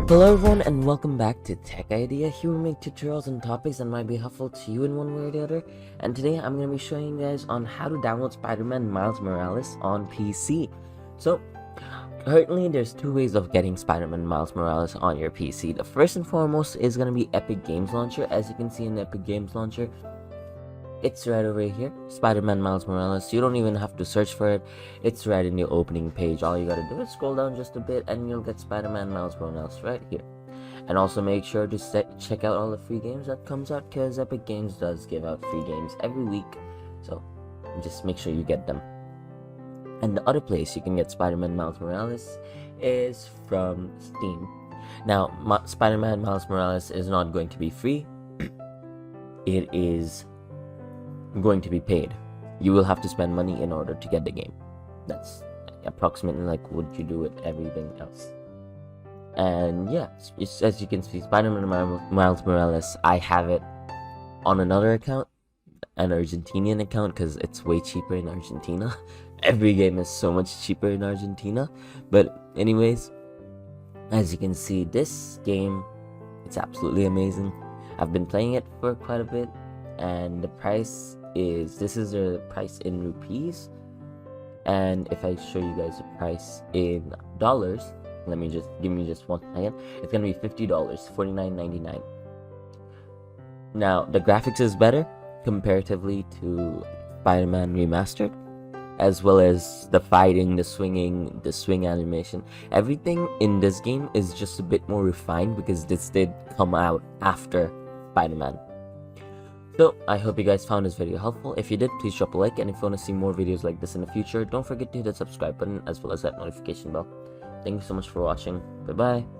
Hello everyone and welcome back to Tech Idea. Here we make tutorials on topics that might be helpful to you in one way or the other. And today I'm going to be showing you guys on how to download Spider-Man Miles Morales on PC. So currently there's two ways of getting Spider-Man Miles Morales on your PC. The first and foremost is going to be Epic Games Launcher. As you can see in the Epic Games Launcher, it's right over here, Spider-Man Miles Morales. You don't even have to search for it. It's right in the opening page. All you gotta do is scroll down just a bit and you'll get Spider-Man Miles Morales right here. And also make sure to check out all the free games that comes out, because Epic Games does give out free games every week. So just make sure you get them. And the other place you can get Spider-Man Miles Morales is from Steam. Now, Spider-Man Miles Morales is not going to be free. It is going to be paid. You will have to spend money in order to get the game. That's approximately like what you do with everything else. And yeah, as you can see, Spider-Man Miles Morales, I have it on another account, an Argentinian account, because it's way cheaper in Argentina. Every game is so much cheaper in Argentina. But anyways, as you can see, this game, it's absolutely amazing. I've been playing it for quite a bit, and the price is, this is the price in rupees, and if I show you guys the price in dollars, give me just 1 second. It's gonna be $50, $49.99. Now the graphics is better comparatively to Spider-Man Remastered, as well as the fighting, the swinging, the swing animation. Everything in this game is just a bit more refined because this did come out after Spider-Man. So, I hope you guys found this video helpful. If you did, please drop a like, and if you want to see more videos like this in the future, don't forget to hit that subscribe button as well as that notification bell. Thank you so much for watching. Bye bye.